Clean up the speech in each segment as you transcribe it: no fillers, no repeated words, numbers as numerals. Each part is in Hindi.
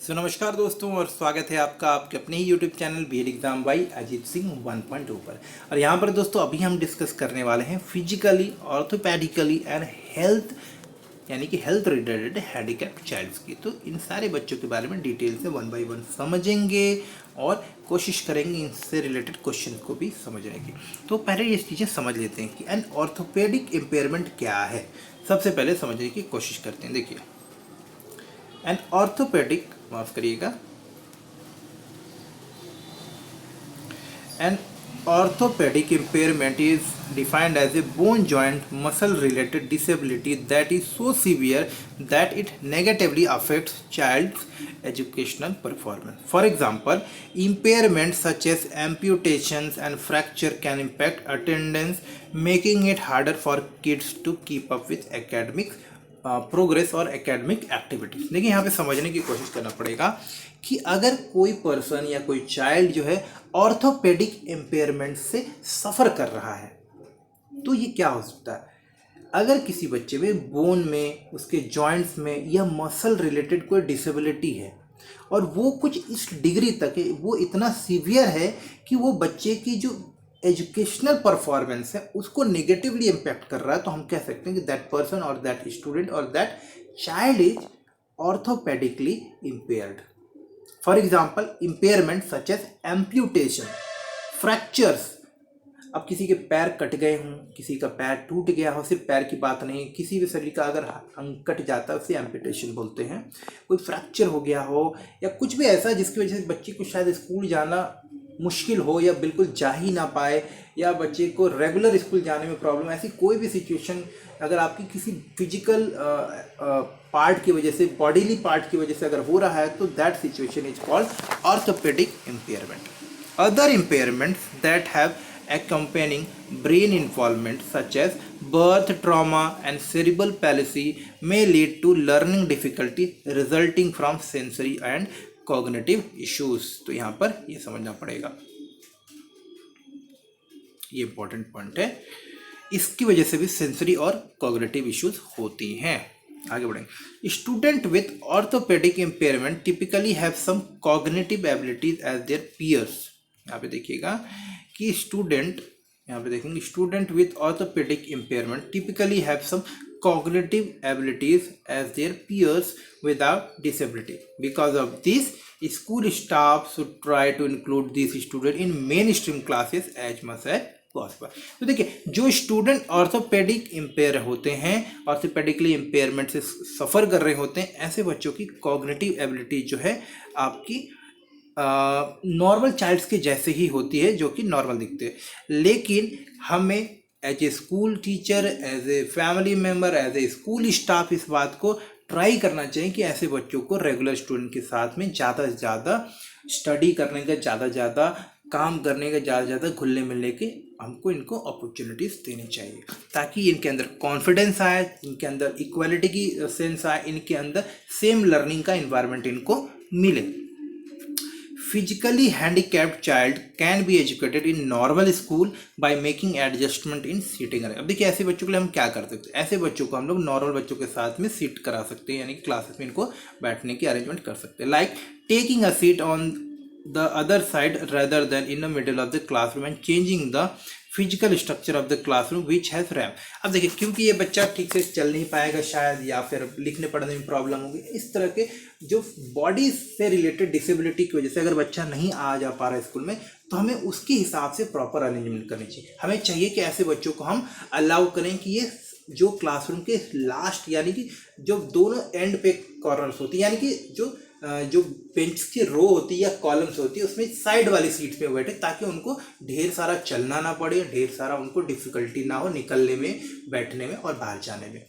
नमस्कार दोस्तों और स्वागत है आपका आपके अपने ही YouTube channel B Ed exam by Ajit Singh 1.0 पर। और यहाँ पर दोस्तों अभी हम डिस्कस करने वाले हैं फिजिकली ऑर्थोपेडिकली एंड हेल्थ यानी कि हेल्थ रिलेटेड हैंडीकैप्ड चाइल्ड्स की। तो इन सारे बच्चों के बारे में डिटेल से 1 बाय 1 समझेंगे और कोशिश करेंगे इनसे रिलेटेड क्वेश्चन को भी समझने की। तो पहले ये चीज़ें समझ लेते हैं कि एन ऑर्थोपेडिक इम्पेयरमेंट क्या है। सबसे पहले समझने की कोशिश करते हैं। देखिए, एन ऑर्थोपेडिक, माफ करिएगा, an orthopedic impairment is defined as a bone joint muscle related disability that is so severe that it negatively affects child's educational performance. For example, impairments such as amputations and fracture can impact attendance, making it harder for kids to keep up with academic progress और एकेडमिक एक्टिविटीज। देखिए, यहाँ पे समझने की कोशिश करना पड़ेगा कि अगर कोई पर्सन या कोई चाइल्ड जो है ऑर्थोपेडिक इम्पेयरमेंट से सफ़र कर रहा है तो ये क्या हो सकता है। अगर किसी बच्चे में बोन में, उसके जॉइंट्स में या मसल रिलेटेड कोई डिसेबिलिटी है और वो कुछ इस डिग्री तक है, वो इतना सीवियर है कि वो बच्चे की जो एजुकेशनल परफॉर्मेंस है उसको नेगेटिवली इम्पैक्ट कर रहा है, तो हम कह सकते हैं कि दैट पर्सन और दैट स्टूडेंट और that child is orthopaedically impaired. For example, impairment such as amputation, fractures. अब किसी के पैर कट गए हों, किसी का पैर टूट गया हो, सिर्फ पैर की बात नहीं, किसी भी शरीर का अगर अंग कट जाता है उसे एम्प्यूटेशन बोलते हैं। कोई फ्रैक्चर हो गया हो या कुछ भी ऐसा जिसकी वजह से बच्चे को शायद स्कूल जाना मुश्किल हो या बिल्कुल जा ही ना पाए, या बच्चे को रेगुलर स्कूल जाने में प्रॉब्लम, ऐसी कोई भी सिचुएशन अगर आपकी किसी फिजिकल पार्ट की वजह से, बॉडीली पार्ट की वजह से अगर हो रहा है तो that situation is called orthopaedic impairment. Other impairments that have accompanying brain involvement such as birth trauma and cerebral palsy may lead to learning difficulty resulting from sensory and cognitive issues। तो यहाँ पर ये समझना पड़ेगा, ये इंपॉर्टेंट पॉइंट है। इसकी वजह से भी सेंसरी और कॉग्निटिव इश्यूज होती हैं। आगे बढ़ेंगे। Student with orthopaedic impairment typically have some cognitive abilities as their peers. यहाँ पे देखिएगा कि स्टूडेंट, यहाँ पे देखेंगे, student with orthopaedic impairment typically have some cognitive abilities as their peers without disability. Because of this, school staff should try to include these students in mainstream classes as much as possible. तो देखिए, जो स्टूडेंट ऑर्थोपेडिक इम्पेयर होते हैं, ऑर्थोपेडिकली इम्पेयरमेंट से सफ़र कर रहे होते हैं, ऐसे बच्चों की कॉग्निटिव एबिलिटी जो है आपकी नॉर्मल चाइल्ड्स के जैसे ही होती है, जो कि नॉर्मल दिखते हैं। लेकिन हमें as a school teacher, as a family member, as a school staff इस बात को ट्राई करना चाहिए कि ऐसे बच्चों को रेगुलर स्टूडेंट के साथ में ज़्यादा से ज़्यादा स्टडी करने का, ज़्यादा से ज़्यादा काम करने का, ज़्यादा से ज़्यादा घुलने मिलने के हमको इनको अपॉर्चुनिटीज़ देनी चाहिए, ताकि इनके अंदर कॉन्फिडेंस आए, इनके अंदर इक्वालिटी की सेंस आए, इनके अंदर सेम लर्निंग का इन्वायरमेंट इनको मिले। Physically handicapped child can be educated in normal school by making adjustment in sitting arrangement। अब देखिए, ऐसे बच्चों के लिए हम क्या कर सकते हैं। ऐसे बच्चों को हम लोग नॉर्मल बच्चों के साथ में सीट करा सकते हैं, यानी कि क्लासेस में इनको बैठने की अरेंजमेंट कर सकते हैं। Like taking a seat on the other side rather than in the middle of the classroom and changing the physical structure of the classroom which has ramp. अब देखिए, क्योंकि ये बच्चा ठीक से चल नहीं पाएगा शायद, या फिर लिखने पढ़ने में प्रॉब्लम होगी, इस तरह के जो बॉडी से रिलेटेड डिसेबिलिटी की वजह से अगर बच्चा नहीं आ जा पा रहा है स्कूल में, तो हमें उसके हिसाब से प्रॉपर अरेंजमेंट करनी चाहिए। हमें चाहिए कि ऐसे बच्चों को हम अलाउ करें कि ये जो क्लासरूम के लास्ट, यानी कि जो दोनों एंड पे कॉर्नर्स होती है, यानी कि जो बेंच की रो होती है या कॉलम्स होती है, उसमें साइड वाली सीट पे बैठे, ताकि उनको ढेर सारा चलना ना पड़े, ढेर सारा उनको डिफिकल्टी ना हो निकलने में, बैठने में और बाहर जाने में।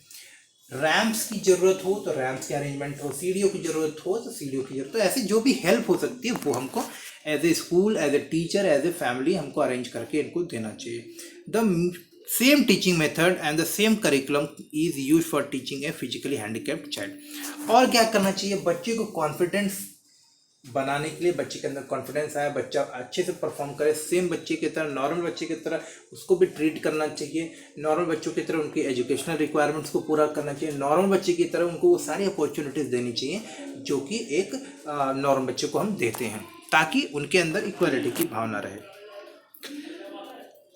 रैम्प्स की ज़रूरत हो तो रैम्प्स की अरेंजमेंट हो, सीढ़ियों की ज़रूरत हो तो सीढ़ियों की ज़रूरत हो, ऐसे जो भी हेल्प हो सकती है वो हमको as a school, as a teacher, as a family हमको अरेंज करके इनको देना चाहिए। The same teaching method and the same curriculum is use for teaching a physically handicapped child. और क्या करना चाहिए, बच्चे को कॉन्फिडेंस बनाने के लिए, बच्चे के अंदर कॉन्फिडेंस आए, बच्चा अच्छे से परफॉर्म करे, सेम बच्चे की तरह, नॉर्मल बच्चे की तरह उसको भी ट्रीट करना चाहिए। नॉर्मल बच्चों की तरह उनकी एजुकेशनल रिक्वायरमेंट्स को पूरा करना चाहिए। नॉर्मल बच्चे की तरह उनको वो सारी अपॉर्चुनिटीज़ देनी चाहिए जो कि एक नॉर्मल बच्चे को हम देते हैं, ताकि उनके अंदर इक्वालिटी की भावना रहे।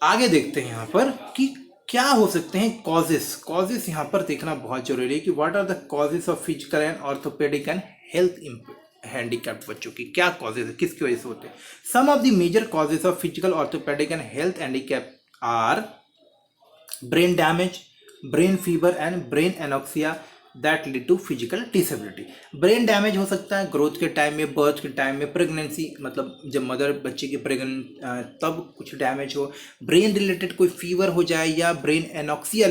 आगे देखते हैं यहाँ पर कि क्या हो सकते हैं कॉजेस यहाँ पर देखना बहुत जरूरी है कि what are the causes of physical and orthopaedic and health handicapped बच्चों की क्या कॉजेज है, किसकी वजह से होते हैं। Some of the major causes of physical orthopaedic and health handicap are brain damage, brain fever and brain anoxia that lead to physical disability. Brain damage हो सकता है ग्रोथ के टाइम में, बर्थ के टाइम में, प्रेगनेंसी मतलब जब मदर बच्चे की प्रेगनेंट तब कुछ डैमेज हो, ब्रेन रिलेटेड कोई फीवर हो जाए या ब्रेन एनोक्सिया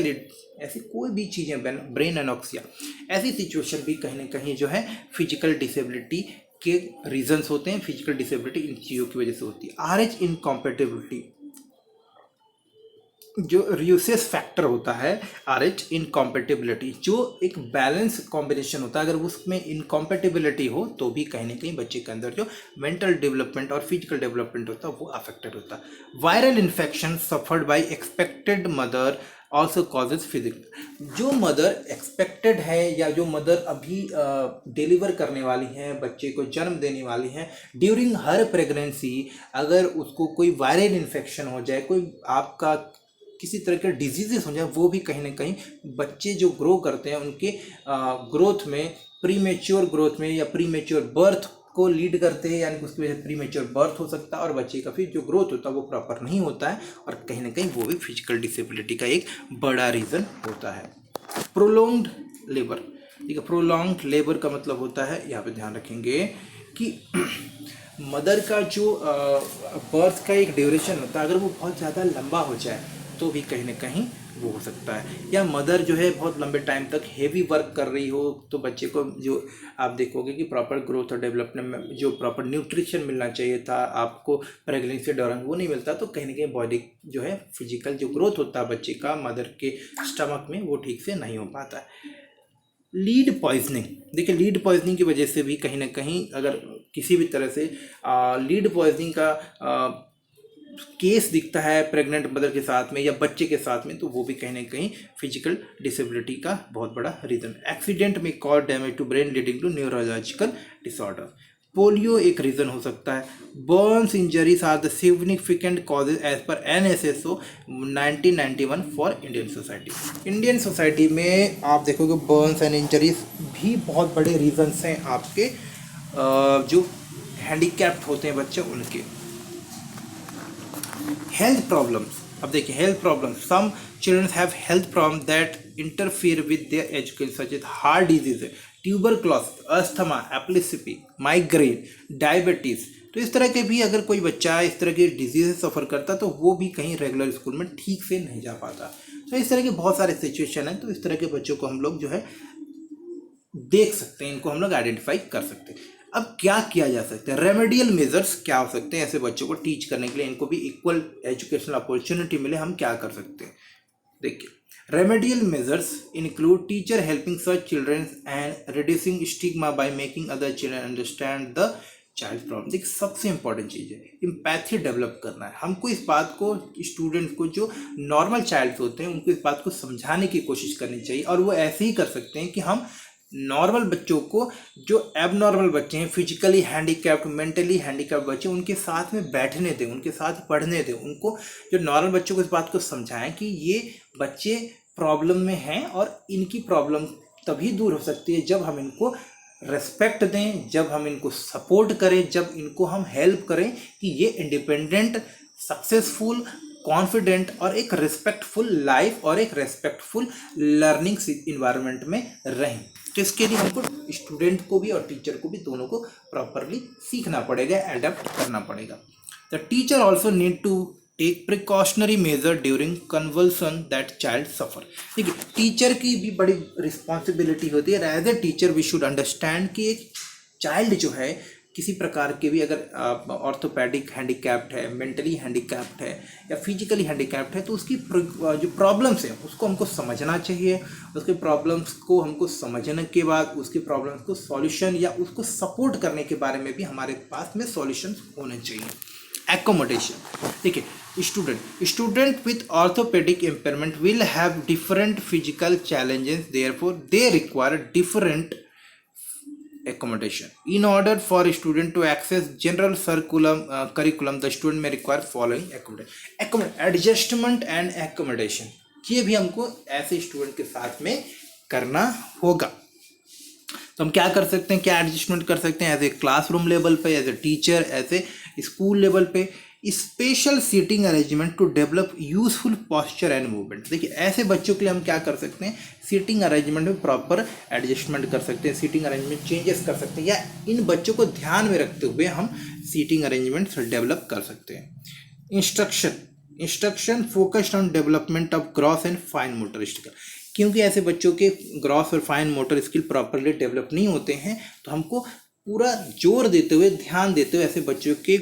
ऐसी कोई भी चीज़ें, ब्रेन एनोक्सिया, ऐसी सिचुएशन भी कहीं ना कहीं जो है फिजिकल डिसेबिलिटी के रीजंस होते हैं। फिजिकल डिसेबिलिटी इन चीज़ों की वजह से होती है। आरएच इनकॉम्पेटिबिलिटी, जो रियूसेस फैक्टर होता है, आरएच इनकॉम्पेटिबिलिटी, जो एक बैलेंस कॉम्बिनेशन होता है, अगर उसमें इनकॉम्पेटिबिलिटी हो तो भी कहीं ना कहीं बच्चे के अंदर जो मेंटल डेवलपमेंट और फिजिकल डेवलपमेंट होता है वो अफेक्टेड होता है। Viral infection suffered by expected mother also causes physical, जो मदर एक्सपेक्टेड है या जो मदर अभी डिलीवर करने वाली है, बच्चे को जन्म देने वाली है, ड्यूरिंग हर प्रेगनेंसी अगर उसको कोई वायरल इन्फेक्शन हो जाए, कोई आपका किसी तरह के डिजीजेस हो जाए, वो भी कहीं ना कहीं बच्चे जो ग्रो करते हैं उनके ग्रोथ में, प्रीमेच्योर ग्रोथ में या प्रीमेच्योर बर्थ को लीड करते हैं, यानी उसकी वजह से प्रीमेच्योर बर्थ हो सकता है और बच्चे का फिर जो ग्रोथ होता है वो प्रॉपर नहीं होता है, और कहीं ना कहीं वो भी फिजिकल डिसेबिलिटी का एक बड़ा रीज़न होता है। प्रोलॉन्ग्ड लेबर, ठीक है, प्रोलॉन्ग्ड लेबर का मतलब होता है, यहाँ पे ध्यान रखेंगे कि मदर का जो बर्थ का एक ड्यूरेशन होता है, अगर वो बहुत ज़्यादा लंबा हो जाए तो भी कहीं ना कहीं वो हो सकता है। या मदर जो है बहुत लंबे टाइम तक हेवी वर्क कर रही हो तो बच्चे को जो आप देखोगे कि प्रॉपर ग्रोथ और डेवलपमेंट में जो प्रॉपर न्यूट्रिशन मिलना चाहिए था आपको प्रेगनेंसी के दौरान वो नहीं मिलता, तो कहीं ना कहीं बॉडी जो है फिजिकल जो ग्रोथ होता है बच्चे का मदर के स्टमक में वो ठीक से नहीं हो पाता है। लीड पॉइजनिंग, देखिए लीड पॉइजनिंग की वजह से भी कहीं ना कहीं अगर किसी भी तरह से लीड पॉइजनिंग का केस दिखता है प्रेग्नेंट मदर के साथ में या बच्चे के साथ में, तो वो भी कहीं ना कहीं फिजिकल डिसेबिलिटी का बहुत बड़ा रीजन। एक्सीडेंट में cause damage to brain leading to neurological disorder, polio एक रीजन हो सकता है। Burns injuries are the significant causes as per NSSO 1991 for Indian society. Indian society में आप देखोगे बर्न्स एंड इंजरीज भी बहुत बड़े रीजन्स हैं आपके जो हैंडीकैप्ड होते हैं बच्चे उनके। हेल्थ प्रॉब्लम्स, अब देखिए health problems, some children have health problem that interfere with their education such as heart disease, tuberculosis, asthma, epilepsy, migraine, diabetes. तो इस तरह के भी अगर कोई बच्चा इस तरह के डिजीज सफ़र करता तो वो भी कहीं रेगुलर स्कूल में ठीक से नहीं जा पाता। तो इस तरह के बहुत सारे सिचुएशन हैं, तो इस तरह के बच्चों को हम लोग जो है देख सकते हैं, इनको हम लोग आइडेंटिफाई कर सकते हैं। अब क्या किया जा सकता है, रेमेडियल मेजर्स क्या हो सकते हैं ऐसे बच्चों को टीच करने के लिए, इनको भी इक्वल एजुकेशनल अपॉर्चुनिटी मिले, हम क्या कर सकते हैं। देखिए remedial measures include teacher helping such children and reducing stigma by making other children understand the child problem. देखिए सबसे इंपॉर्टेंट चीज़ है एम्पैथी डेवलप करना है हमको, इस बात को स्टूडेंट को जो नॉर्मल चाइल्ड होते हैं उनको इस बात को समझाने की कोशिश करनी चाहिए, और वो ऐसे ही कर सकते हैं कि हम नॉर्मल बच्चों को जो एबनॉर्मल बच्चे हैं, फिजिकली हैंडीकैप्ड, मेंटली हैंडीकैप्ड बच्चे, उनके साथ में बैठने दें, उनके साथ पढ़ने दें, उनको जो नॉर्मल बच्चों को इस बात को समझाएं कि ये बच्चे प्रॉब्लम में हैं और इनकी प्रॉब्लम तभी दूर हो सकती है जब हम इनको रेस्पेक्ट दें, जब हम इनको सपोर्ट करें, जब इनको हम हेल्प करें कि ये इंडिपेंडेंट, सक्सेसफुल, कॉन्फिडेंट और एक रिस्पेक्टफुल लाइफ और एक रेस्पेक्टफुल लर्निंग इन्वायरमेंट में रहें। तो इसके लिए हमको स्टूडेंट को भी और टीचर को भी दोनों को प्रॉपरली सीखना पड़ेगा, एडेप्ट करना पड़ेगा। The teacher also need to take precautionary measure during convulsion that child suffer. देखिए टीचर की भी बड़ी रिस्पॉन्सिबिलिटी होती है। As a teacher we should understand कि एक चाइल्ड जो है किसी प्रकार के भी अगर ऑर्थोपेडिक हैंडीकैप्ड है, मेंटली हैंडीकैप्ड है या फिजिकली हैंडीकैप्ड है, तो उसकी जो प्रॉब्लम्स है उसको हमको समझना चाहिए। उसके प्रॉब्लम्स को हमको समझने के बाद उसकी प्रॉब्लम्स को सॉल्यूशन या उसको सपोर्ट करने के बारे में भी हमारे पास में सॉल्यूशंस होने चाहिए। एकोमोडेशन, देखिए student with orthopaedic impairment will have different physical challenges, therefore they require different accommodation. In order for a student to access general curriculum, the student may require following adjustment and accommodation. ये भी हमको ऐसे स्टूडेंट के साथ में करना होगा। तो हम क्या कर सकते हैं, क्या एडजस्टमेंट कर सकते हैं एज ए क्लासरूम लेवल पे, as a teacher, as a school level पे। Special seating arrangement to develop useful posture and movement. देखिए ऐसे बच्चों के लिए हम क्या कर सकते हैं, सीटिंग अरेंजमेंट में प्रॉपर एडजस्टमेंट कर सकते हैं, सीटिंग अरेंजमेंट चेंजेस कर सकते हैं, या इन बच्चों को ध्यान में रखते हुए हम सीटिंग अरेंजमेंट डेवलप कर सकते हैं। Instruction focused on development of gross and fine motor skill. क्योंकि ऐसे बच्चों के ग्रॉस और fine motor skill properly develop नहीं होते हैं, तो हमको पूरा जोर देते हुए, ध्यान देते हुए ऐसे बच्चों के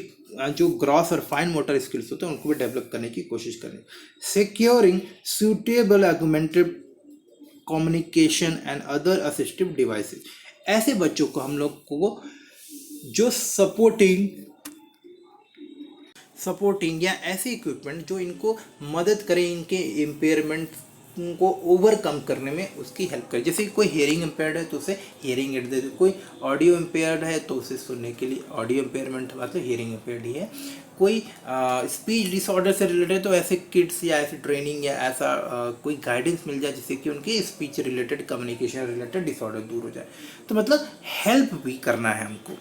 जो ग्रॉस और फाइन मोटर स्किल्स होते हैं उनको भी डेवलप करने की कोशिश करें। Securing suitable augmented communication and other assistive devices. ऐसे बच्चों को हम लोग को जो सपोर्टिंग या ऐसे इक्विपमेंट जो इनको मदद करें इनके इम्पेयरमेंट को ओवरकम करने में उसकी हेल्प करे। जैसे कोई हियरिंग इम्पेयर्ड है तो उसे हियरिंग एड दे दे, कोई ऑडियो इम्पेयर्ड है तो उसे सुनने के लिए ऑडियो इम्पेयरमेंट हुआ तो हियरिंग इम्पेयर्ड ही है। कोई स्पीच डिसऑर्डर से रिलेटेड तो ऐसे किड्स या ऐसे ट्रेनिंग या ऐसा कोई गाइडेंस मिल जाए जिससे कि उनकी speech related, communication related disorder दूर हो जाए। तो मतलब हेल्प भी करना है हमको।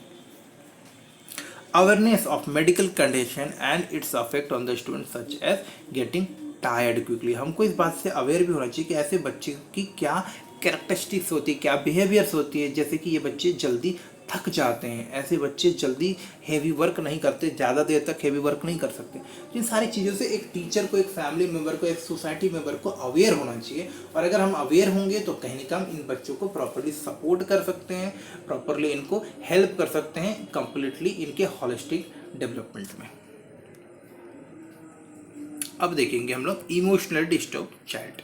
Awareness of medical condition and its affect on the student such as getting tired quickly. हमको इस बात से अवेयर भी होना चाहिए कि ऐसे बच्चे की क्या कैरेक्टरिस्टिक्स होती है, क्या बिहेवियर्स होती है, जैसे कि ये बच्चे जल्दी थक जाते हैं, ऐसे बच्चे जल्दी हैवी वर्क नहीं करते, ज़्यादा देर तक हैवी वर्क नहीं कर सकते। इन सारी चीज़ों से एक टीचर को, एक फैमिली मेम्बर को, एक सोसाइटी मेम्बर को अवेयर होना चाहिए। और अगर हम अवेयर होंगे तो कहीं ना कहीं इन बच्चों को प्रॉपरली सपोर्ट कर सकते हैं, प्रॉपरली इनको हेल्प कर सकते हैं कंप्लीटली इनके होलिस्टिक डेवलपमेंट में। अब देखेंगे हम लोग इमोशनल डिस्टर्ब चाइल्ड।